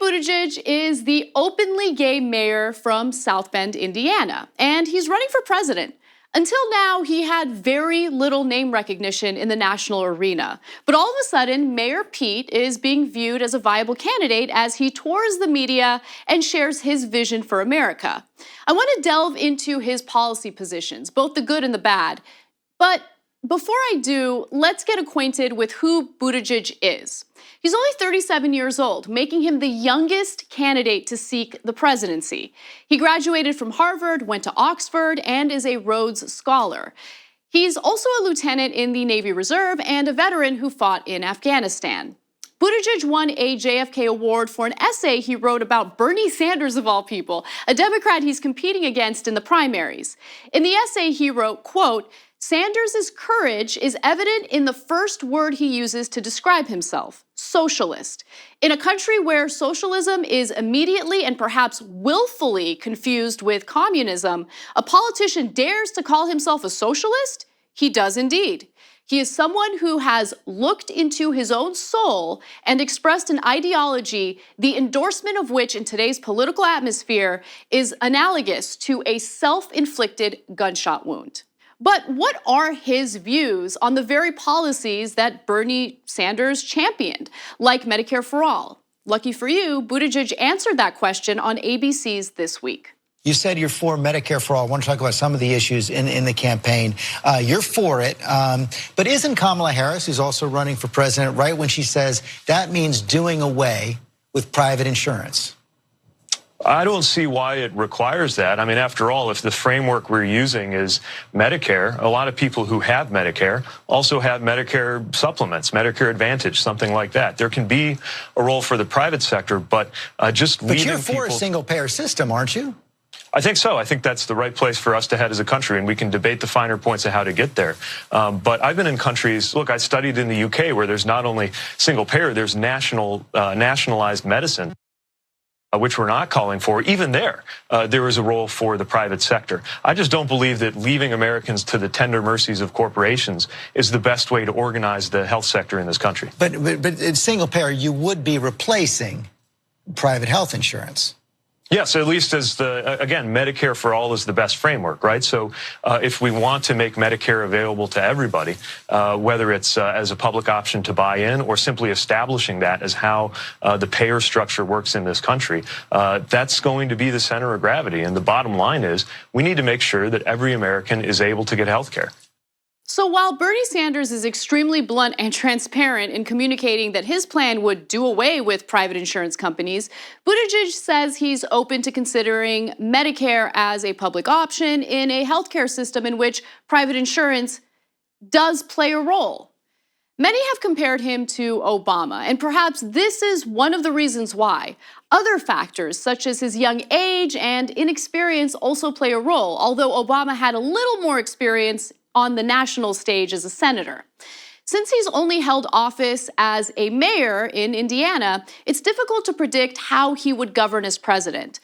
Buttigieg is the openly gay mayor from South Bend, Indiana, and he's running for president. Until now, he had very little name recognition in the national arena. But all of a sudden, Mayor Pete is being viewed as a viable candidate as he tours the media and shares his vision for America. I want to delve into his policy positions, both the good and the bad. But before I do, let's get acquainted with who Buttigieg is. He's only 37 years old, making him the youngest candidate to seek the presidency. He graduated from Harvard, went to Oxford, and is a Rhodes Scholar. He's also a lieutenant in the Navy Reserve and a veteran who fought in Afghanistan. Buttigieg won a JFK award for an essay he wrote about Bernie Sanders, of all people, a Democrat he's competing against in the primaries. In the essay, he wrote, quote, "Sanders' courage is evident in the first word he uses to describe himself, socialist. In a country where socialism is immediately and perhaps willfully confused with communism, a politician dares to call himself a socialist? He does indeed. He is someone who has looked into his own soul and expressed an ideology, the endorsement of which in today's political atmosphere is analogous to a self-inflicted gunshot wound." But what are his views on the very policies that Bernie Sanders championed, like Medicare for All? Lucky for you, Buttigieg answered that question on ABC's This Week. You said you're for Medicare for all. I want to talk about some of the issues in the campaign. You're for it, but isn't Kamala Harris, who's also running for president, right when she says that means doing away with private insurance? I don't see why it requires that. I mean, after all, if the framework we're using is Medicare, a lot of people who have Medicare also have Medicare supplements, Medicare Advantage, something like that. There can be a role for the private sector, but just leaving people— But you're for a single-payer system, aren't you? I think so. I think that's the right place for us to head as a country, and we can debate the finer points of how to get there. But I've been in countries, look, I studied in the UK where there's not only single payer, there's nationalized medicine, which we're not calling for. Even there is a role for the private sector. I just don't believe that leaving Americans to the tender mercies of corporations is the best way to organize the health sector in this country. But in single payer, you would be replacing private health insurance. Yes, at least as again, Medicare for all is the best framework, right? So if we want to make Medicare available to everybody, whether it's as a public option to buy in or simply establishing that as how the payer structure works in this country, that's going to be the center of gravity. And the bottom line is we need to make sure that every American is able to get health care. So while Bernie Sanders is extremely blunt and transparent in communicating that his plan would do away with private insurance companies, Buttigieg says he's open to considering Medicare as a public option in a healthcare system in which private insurance does play a role. Many have compared him to Obama, and perhaps this is one of the reasons why. Other factors, such as his young age and inexperience, also play a role, although Obama had a little more experience on the national stage as a senator. Since he's only held office as a mayor in Indiana, it's difficult to predict how he would govern as president.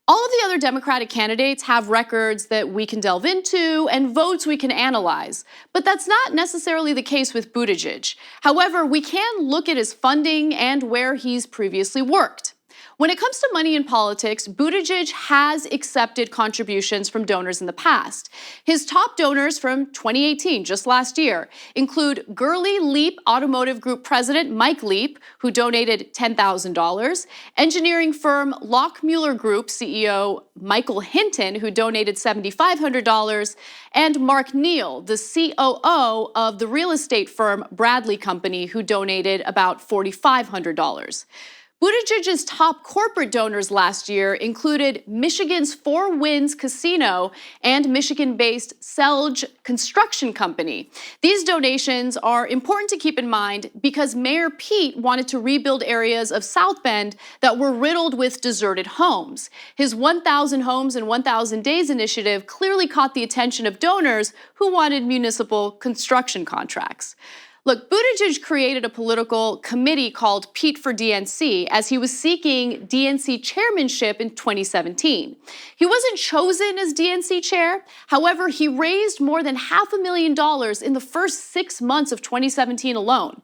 All of the other Democratic candidates have records that we can delve into and votes we can analyze, but that's not necessarily the case with Buttigieg. However, we can look at his funding and where he's previously worked. When it comes to money in politics, Buttigieg has accepted contributions from donors in the past. His top donors from 2018, just last year, include Gurley Leap Automotive Group President Mike Leap, who donated $10,000, engineering firm Lockmuller Group CEO Michael Hinton, who donated $7,500, and Mark Neal, the COO of the real estate firm Bradley Company, who donated about $4,500. Buttigieg's top corporate donors last year included Michigan's Four Winds Casino and Michigan-based Selge Construction Company. These donations are important to keep in mind because Mayor Pete wanted to rebuild areas of South Bend that were riddled with deserted homes. His 1,000 Homes in 1,000 Days initiative clearly caught the attention of donors who wanted municipal construction contracts. Look, Buttigieg created a political committee called Pete for DNC as he was seeking DNC chairmanship in 2017. He wasn't chosen as DNC chair. However, he raised more than $500,000 in the first 6 months of 2017 alone.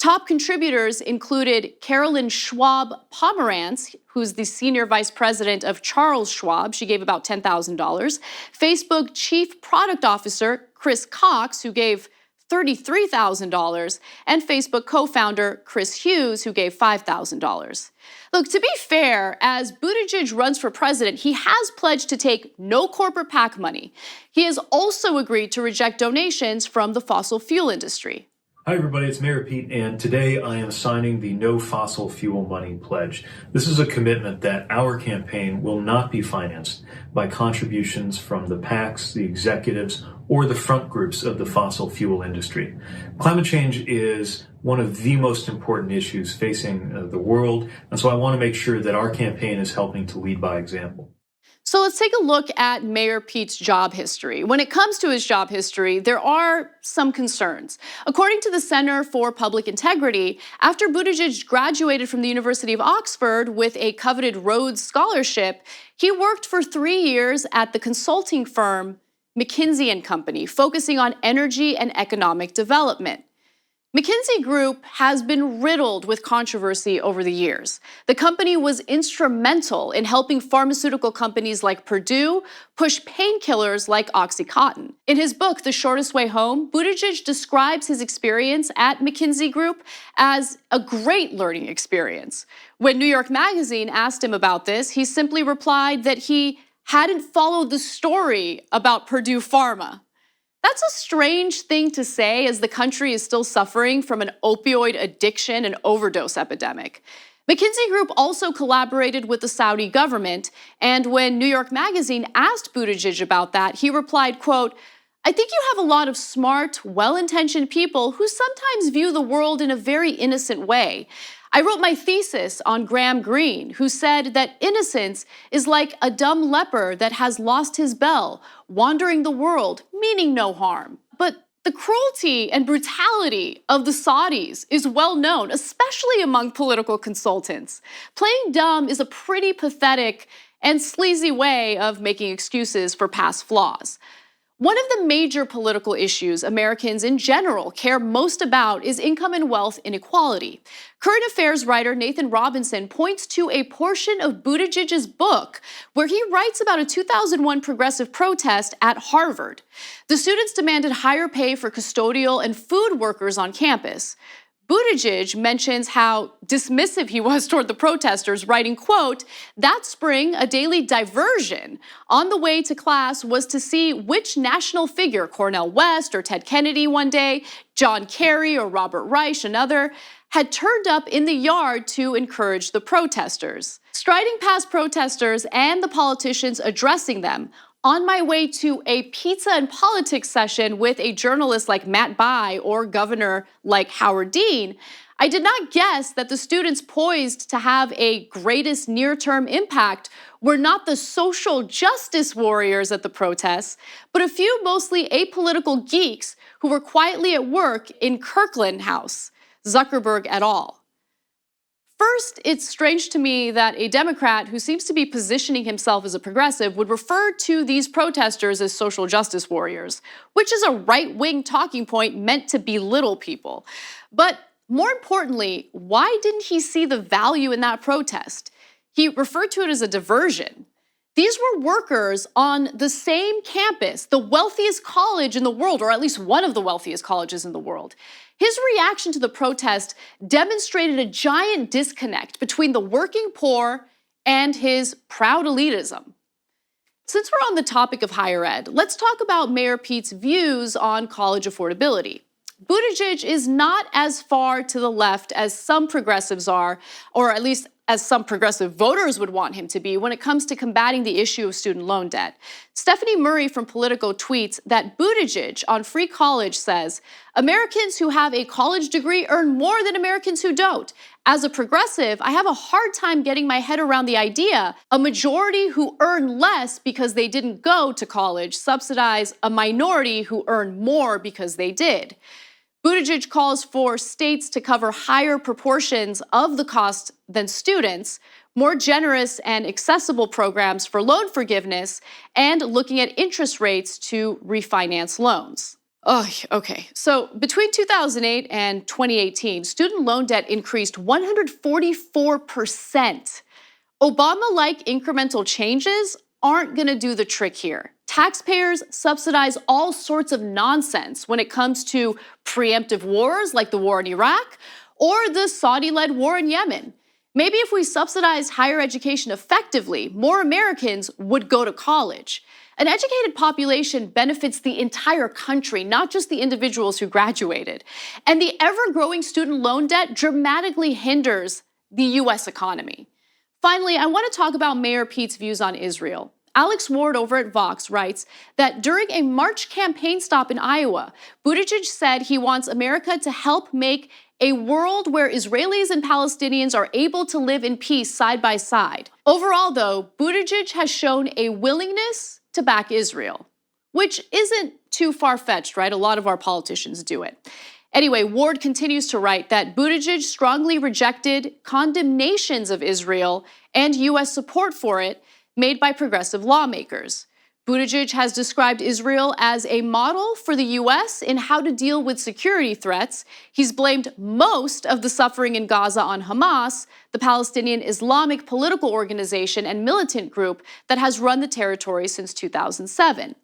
Top contributors included Carolyn Schwab Pomerantz, who's the senior vice president of Charles Schwab. She gave about $10,000. Facebook chief product officer Chris Cox, who gave $33,000, and Facebook co-founder Chris Hughes, who gave $5,000. Look, to be fair, as Buttigieg runs for president, he has pledged to take no corporate PAC money. He has also agreed to reject donations from the fossil fuel industry. Hi everybody, it's Mayor Pete, and today I am signing the No Fossil Fuel Money Pledge. This is a commitment that our campaign will not be financed by contributions from the PACs, the executives, or the front groups of the fossil fuel industry. Climate change is one of the most important issues facing the world, and so I want to make sure that our campaign is helping to lead by example. So let's take a look at Mayor Pete's job history. When it comes to his job history, there are some concerns. According to the Center for Public Integrity, after Buttigieg graduated from the University of Oxford with a coveted Rhodes Scholarship, he worked for 3 years at the consulting firm McKinsey & Company, focusing on energy and economic development. McKinsey Group has been riddled with controversy over the years. The company was instrumental in helping pharmaceutical companies like Purdue push painkillers like OxyContin. In his book, The Shortest Way Home, Buttigieg describes his experience at McKinsey Group as a great learning experience. When New York Magazine asked him about this, he simply replied that he hadn't followed the story about Purdue Pharma. That's a strange thing to say as the country is still suffering from an opioid addiction and overdose epidemic. McKinsey Group also collaborated with the Saudi government, and when New York Magazine asked Buttigieg about that, he replied, quote, "I think you have a lot of smart, well-intentioned people who sometimes view the world in a very innocent way. I wrote my thesis on Graham Greene, who said that innocence is like a dumb leper that has lost his bell, wandering the world, meaning no harm." But the cruelty and brutality of the Saudis is well known, especially among political consultants. Playing dumb is a pretty pathetic and sleazy way of making excuses for past flaws. One of the major political issues Americans in general care most about is income and wealth inequality. Current affairs writer Nathan Robinson points to a portion of Buttigieg's book where he writes about a 2001 progressive protest at Harvard. The students demanded higher pay for custodial and food workers on campus. Buttigieg mentions how dismissive he was toward the protesters, writing, quote, "That spring, a daily diversion on the way to class was to see which national figure, Cornel West or Ted Kennedy one day, John Kerry or Robert Reich another, had turned up in the yard to encourage the protesters." Striding past protesters and the politicians addressing them, on my way to a pizza and politics session with a journalist like Matt Bai or governor like Howard Dean, I did not guess that the students poised to have a greatest near-term impact were not the social justice warriors at the protests, but a few mostly apolitical geeks who were quietly at work in Kirkland House, Zuckerberg et al. First, it's strange to me that a Democrat who seems to be positioning himself as a progressive would refer to these protesters as social justice warriors, which is a right-wing talking point meant to belittle people. But more importantly, why didn't he see the value in that protest? He referred to it as a diversion. These were workers on the same campus, the wealthiest college in the world, or at least one of the wealthiest colleges in the world. His reaction to the protest demonstrated a giant disconnect between the working poor and his proud elitism. Since we're on the topic of higher ed, let's talk about Mayor Pete's views on college affordability. Buttigieg is not as far to the left as some progressives are, or at least as some progressive voters would want him to be when it comes to combating the issue of student loan debt. Stephanie Murray from Politico tweets that Buttigieg on free college says, "Americans who have a college degree earn more than Americans who don't. As a progressive, I have a hard time getting my head around the idea a majority who earn less because they didn't go to college subsidize a minority who earn more because they did." Buttigieg calls for states to cover higher proportions of the cost than students, more generous and accessible programs for loan forgiveness, and looking at interest rates to refinance loans. Oh, okay. So between 2008 and 2018, student loan debt increased 144%. Obama-like incremental changes aren't going to do the trick here. Taxpayers subsidize all sorts of nonsense when it comes to preemptive wars like the war in Iraq or the Saudi-led war in Yemen. Maybe if we subsidized higher education effectively, more Americans would go to college. An educated population benefits the entire country, not just the individuals who graduated. And the ever-growing student loan debt dramatically hinders the US economy. Finally, I want to talk about Mayor Pete's views on Israel. Alex Ward over at Vox writes that during a March campaign stop in Iowa, Buttigieg said he wants America to help make a world where Israelis and Palestinians are able to live in peace side by side. Overall, though, Buttigieg has shown a willingness to back Israel, which isn't too far-fetched, right? A lot of our politicians do it. Anyway, Ward continues to write that Buttigieg strongly rejected condemnations of Israel and U.S. support for it made by progressive lawmakers. Buttigieg has described Israel as a model for the U.S. in how to deal with security threats. He's blamed most of the suffering in Gaza on Hamas, the Palestinian Islamic political organization and militant group that has run the territory since 2007.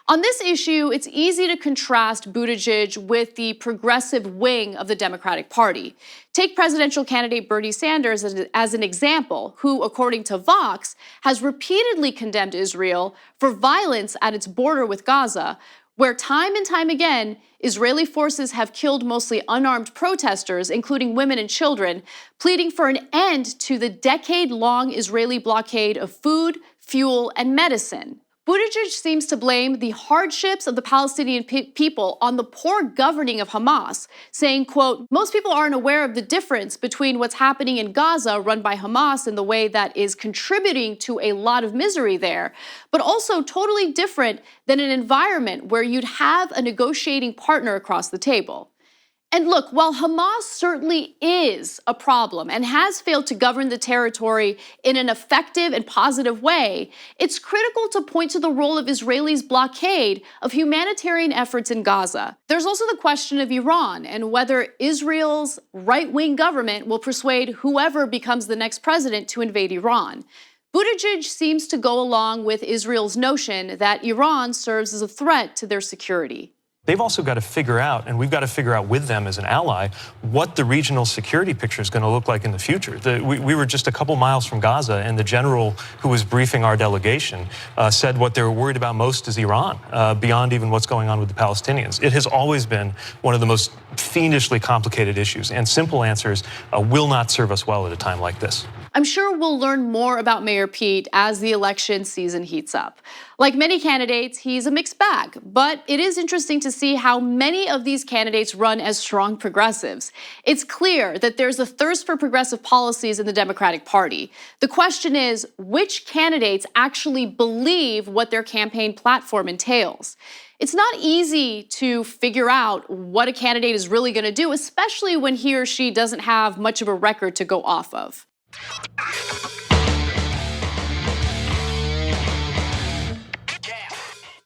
On this issue, it's easy to contrast Buttigieg with the progressive wing of the Democratic Party. Take presidential candidate Bernie Sanders as an example, who, according to Vox, has repeatedly condemned Israel for violence at its border with Gaza, where time and time again, Israeli forces have killed mostly unarmed protesters, including women and children, pleading for an end to the decade-long Israeli blockade of food, fuel, and medicine. Buttigieg seems to blame the hardships of the Palestinian people on the poor governing of Hamas, saying, quote, most people aren't aware of the difference between what's happening in Gaza, run by Hamas in the way that is contributing to a lot of misery there, but also totally different than an environment where you'd have a negotiating partner across the table. And look, while Hamas certainly is a problem and has failed to govern the territory in an effective and positive way, it's critical to point to the role of Israelis' blockade of humanitarian efforts in Gaza. There's also the question of Iran and whether Israel's right-wing government will persuade whoever becomes the next president to invade Iran. Buttigieg seems to go along with Israel's notion that Iran serves as a threat to their security. They've also got to figure out, and we've got to figure out with them as an ally, what the regional security picture is going to look like in the future. We were just a couple miles from Gaza, and the general who was briefing our delegation said what they were worried about most is Iran, beyond even what's going on with the Palestinians. It has always been one of the most fiendishly complicated issues, and simple answers will not serve us well at a time like this. I'm sure we'll learn more about Mayor Pete as the election season heats up. Like many candidates, he's a mixed bag, but it is interesting to see how many of these candidates run as strong progressives. It's clear that there's a thirst for progressive policies in the Democratic Party. The question is, which candidates actually believe what their campaign platform entails? It's not easy to figure out what a candidate is really going to do, especially when he or she doesn't have much of a record to go off of.